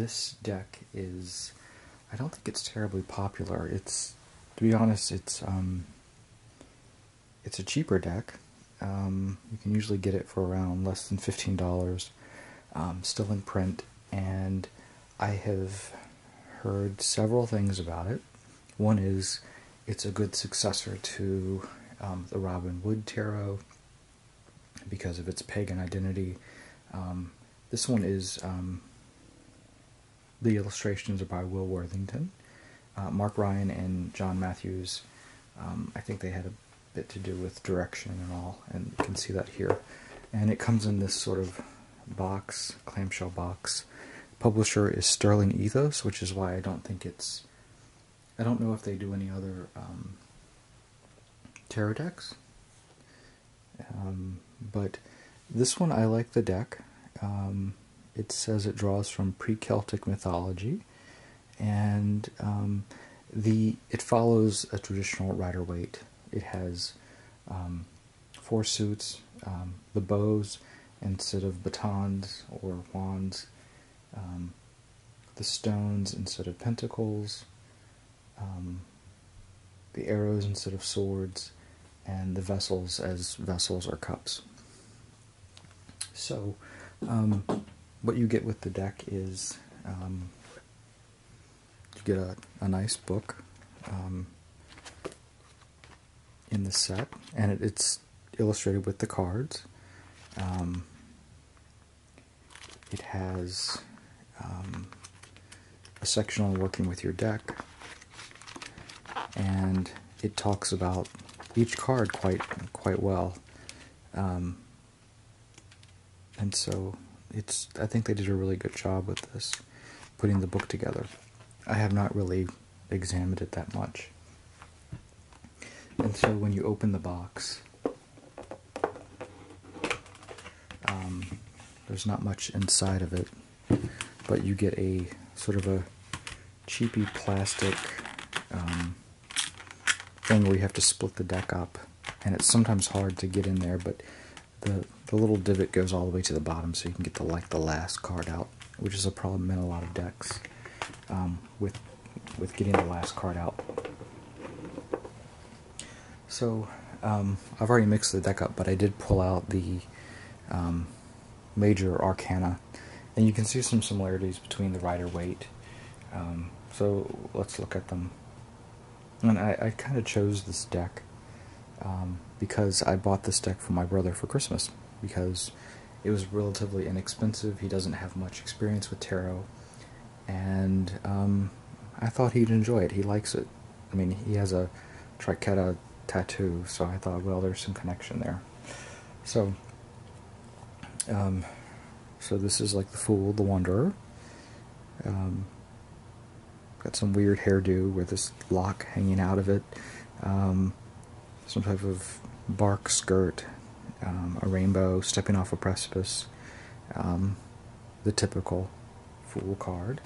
this deck is, I don't think it's terribly popular. To be honest, it's a cheaper deck. You can usually get it for around less than $15, still in print, and I have heard several things about it. One is it's a good successor to the Robin Wood Tarot because of its pagan identity. This one is, the illustrations are by Will Worthington. Mark Ryan and John Matthews, I think they had a bit to do with direction and all, and you can see that here. And it comes in this sort of box, clamshell box. Publisher is Sterling Ethos, which is why I don't know if they do any other tarot decks. But this one, I like the deck. It says it draws from pre-Celtic mythology, and it follows a traditional Rider-Waite. It has 4 suits, the bows instead of batons or wands, the stones instead of pentacles, the arrows instead of swords, and the vessels as vessels or cups. So, what you get with the deck is you get a nice book in the set, and it's illustrated with the cards. It has a section on working with your deck, and it talks about each card quite well. And so I think they did a really good job with this, putting the book together. I have not really examined it that much. And so when you open the box, there's not much inside of it, but you get a sort of a cheapy plastic thing where you have to split the deck up, and it's sometimes hard to get in there, but the little divot goes all the way to the bottom, so you can get the last card out, which is a problem in a lot of decks with getting the last card out. So I've already mixed the deck up, but I did pull out the major arcana, and you can see some similarities between the Rider-Waite. So let's look at them. And I kind of chose this deck because I bought this deck for my brother for Christmas, because it was relatively inexpensive. He doesn't have much experience with tarot, and I thought he'd enjoy it. He likes it. I mean, he has a Triqueta tattoo, so I thought, well, there's some connection there. So, so this is like the Fool, the Wanderer. Got some weird hairdo with this lock hanging out of it. Some type of bark skirt, a rainbow stepping off a precipice. The typical Fool card.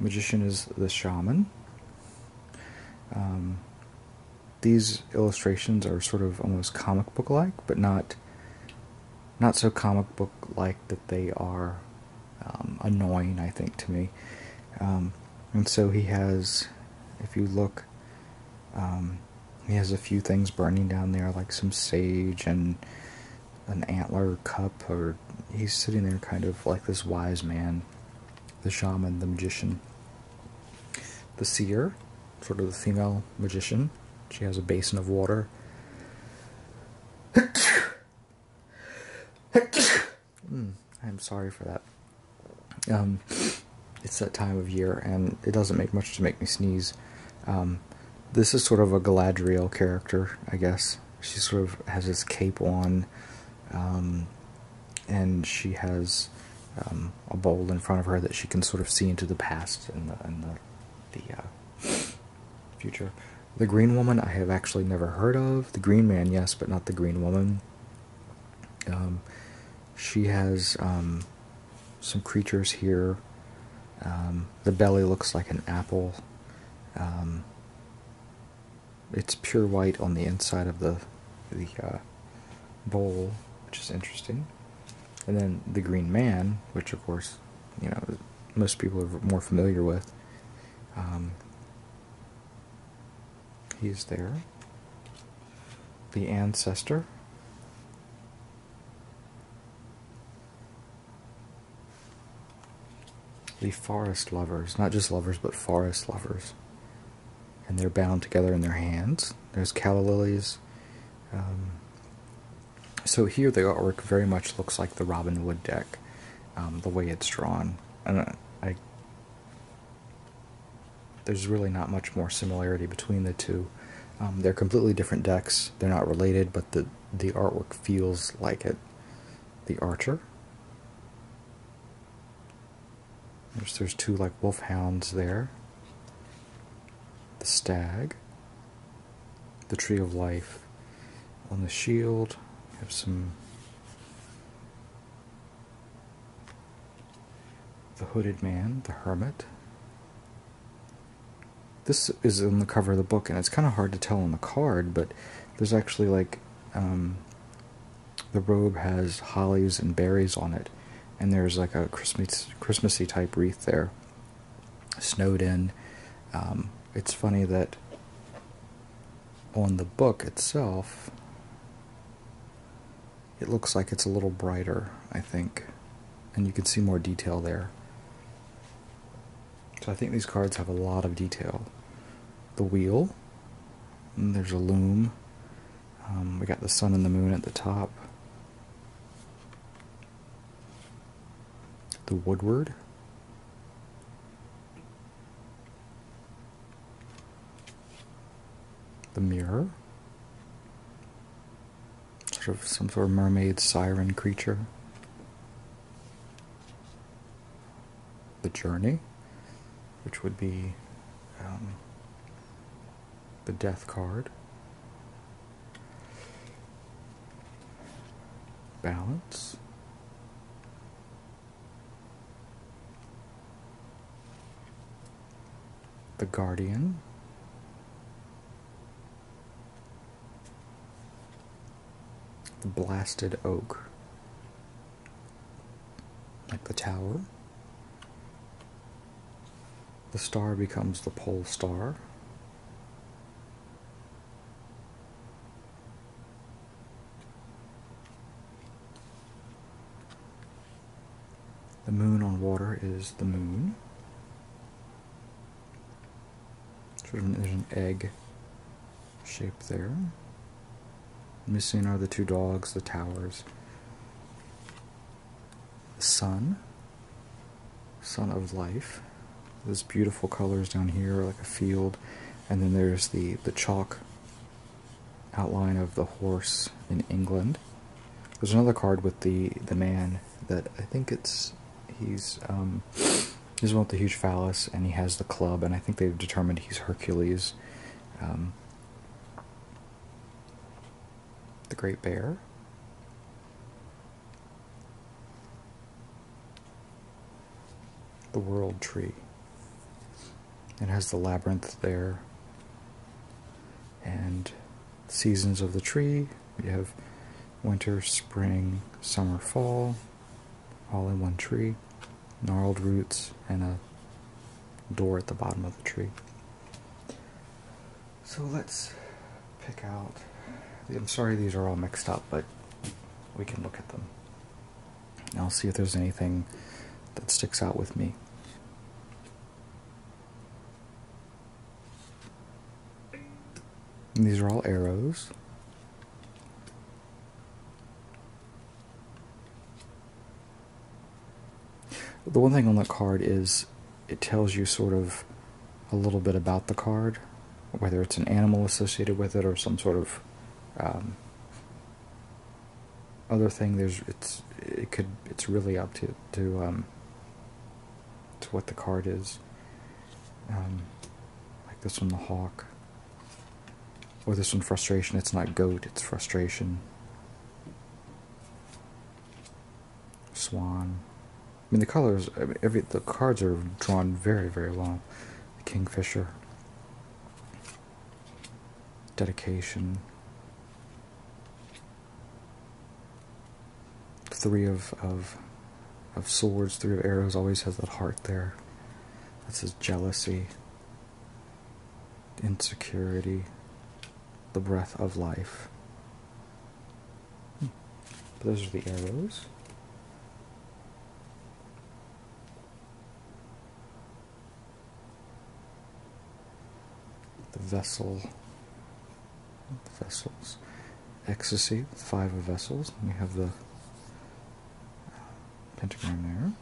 Magician is the Shaman. These illustrations are sort of almost comic book-like, but not so comic book-like that they are annoying, I think, to me. And so he has, if you look, he has a few things burning down there, like some sage and an antler cup, or he's sitting there kind of like this wise man, the Shaman, the Magician. The Seer, sort of the female magician. She has a basin of water. I'm sorry for that. It's that time of year, and it doesn't make much to make me sneeze. This is sort of a Galadriel character, I guess. She sort of has this cape on, and she has a bowl in front of her that she can sort of see into the past and the future. The Green Woman I have actually never heard of. The Green Man, yes, but not the Green Woman. She has some creatures here. The belly looks like an apple. It's pure white on the inside of the bowl, which is interesting. And then the Green Man, which of course, you know, most people are more familiar with. He's there. The ancestor. The forest lovers. Not just lovers, but forest lovers. And they're bound together in their hands. There's calla lilies. So here the artwork very much looks like the Robin Wood deck, the way it's drawn. And there's really not much more similarity between the two. They're completely different decks. They're not related, but the artwork feels like it. The Archer. There's two like wolfhounds there. The Stag. The Tree of Life. On the shield, we have some... The Hooded Man, the Hermit. This is on the cover of the book, and it's kind of hard to tell on the card, but there's actually like, the robe has hollies and berries on it, and there's like a Christmassy type wreath there, snowed in. It's funny that on the book itself, it looks like it's a little brighter, I think, and you can see more detail there. So I think these cards have a lot of detail. The Wheel, and there's a loom. We got the sun and the moon at the top. The Woodward. The Mirror. Some sort of mermaid siren creature. The Journey, which would be the Death card. Balance. The Guardian. The Blasted Oak. Like the Tower. The Star becomes the Pole Star. The Moon on water is the Moon. There's an egg shape there. Missing are the two dogs, the towers. The Sun. Sun of Life. There's beautiful colors down here, like a field. And then there's the chalk outline of the horse in England. There's another card with the man that I think he's one with the huge phallus, and he has the club, and I think they've determined he's Hercules. The Great Bear. The World Tree. It has the labyrinth there. And seasons of the tree. We have winter, spring, summer, fall, all in one tree. Gnarled roots and a door at the bottom of the tree. So let's pick out... I'm sorry these are all mixed up, but we can look at them. And I'll see if there's anything that sticks out with me. And these are all arrows. The one thing on the card is it tells you sort of a little bit about the card, whether it's an animal associated with it or some sort of other thing. It's really up to what the card is. Like this one, the hawk, or this one, frustration. It's not goat, it's frustration. Swan. I mean, the colors, the cards are drawn very, very well. The Kingfisher. Dedication. Three of of Swords, Three of Arrows always has that heart there. That says jealousy, insecurity, the breath of life. But those are the arrows. The vessel, vessels, ecstasy, 5 of vessels. We have the pentagram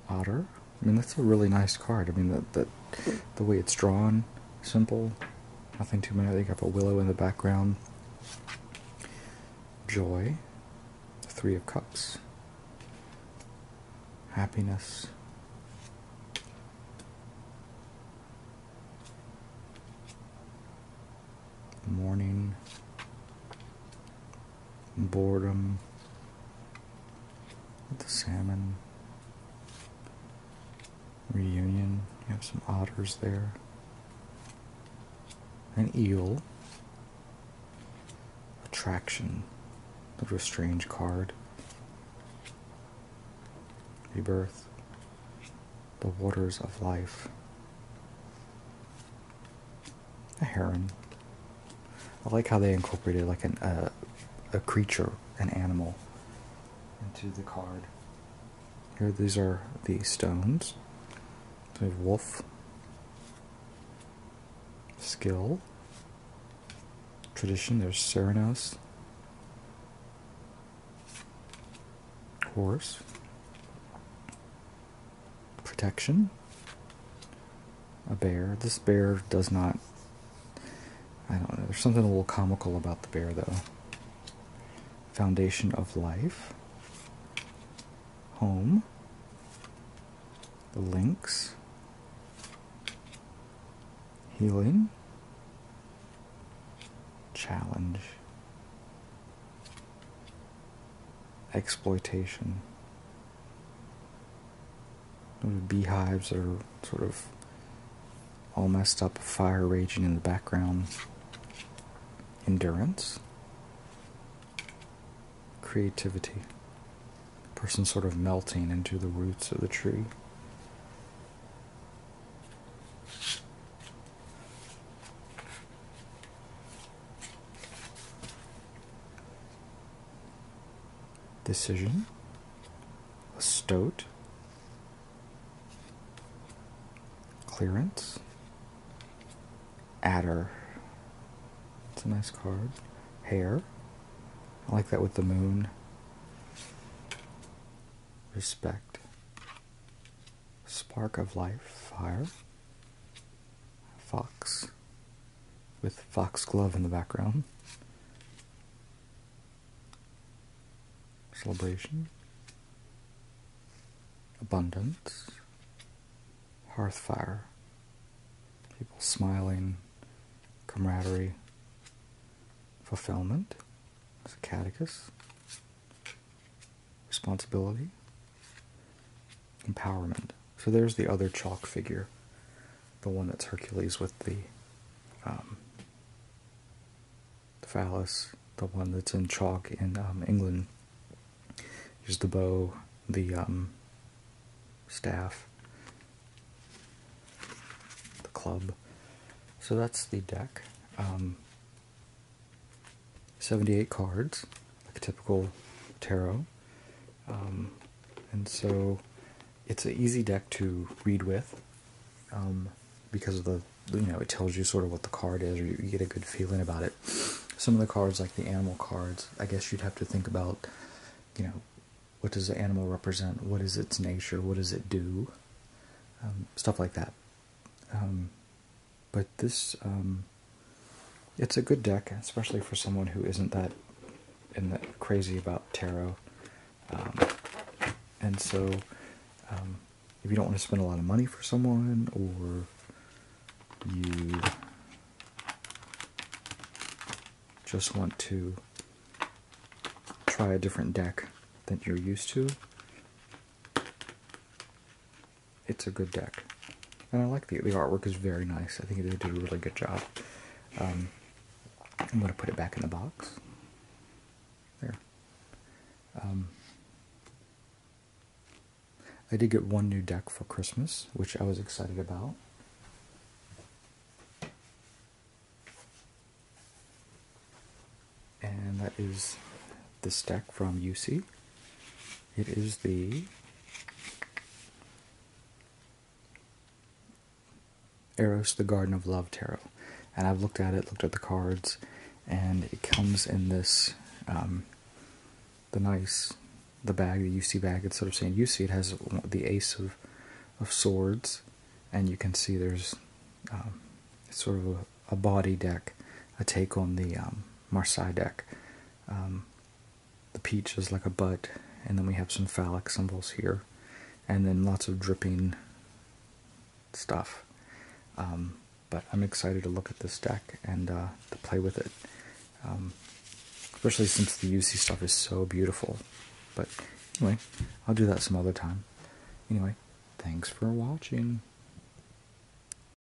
there. Otter. I mean, that's a really nice card. I mean, the way it's drawn, simple, nothing too many. You have a willow in the background. Joy, the 3 of Cups. Happiness. Mourning. Boredom. The salmon. Reunion. You have some otters there. An eel. Attraction. Sort of a strange card. Rebirth. The waters of life. A heron. I like how they incorporated like a creature, an animal, into the card. Here, these are the stones. So we have wolf, skill, tradition. There's Serenos, horse, protection, a bear. This bear does not. I don't know. There's something a little comical about the bear, though. Foundation of life. Home. The lynx. Healing. Challenge. Exploitation. Beehives are sort of all messed up, fire raging in the background. Endurance. Creativity. Person sort of melting into the roots of the tree. Decision. A stoat. Clearance. Adder. It's a nice card. Hare. I like that with the moon. Respect. Spark of life. Fire. Fox. With foxglove in the background. Celebration. Abundance. Hearthfire. People smiling. Camaraderie. Fulfillment. There's a catechus. Responsibility. Empowerment. So there's the other chalk figure. The one that's Hercules with the phallus. The one that's in chalk in England. Here's the bow, the staff, the club. So that's the deck. 78 cards, like a typical tarot. And so it's an easy deck to read with because of the, it tells you sort of what the card is, or you get a good feeling about it. Some of the cards, like the animal cards, I guess you'd have to think about, what does the animal represent? What is its nature? What does it do? Stuff like that. But this, it's a good deck, especially for someone who isn't that crazy about tarot. And so, if you don't want to spend a lot of money for someone, or you just want to try a different deck than you're used to, it's a good deck. And I like the artwork is very nice. I think they did a really good job. I'm going to put it back in the box. There. I did get one new deck for Christmas, which I was excited about. And that is this deck from UC. It is the Eros, the Garden of Love Tarot. And I've looked at it, looked at the cards, and it comes in this, the bag, the UC bag. Instead of saying UC, it has the Ace of Swords, and you can see there's it's sort of a body deck, a take on the Marseille deck. The peach is like a butt, and then we have some phallic symbols here, and then lots of dripping stuff. But I'm excited to look at this deck and to play with it, especially since the UC stuff is so beautiful. But anyway, I'll do that some other time. Anyway, thanks for watching.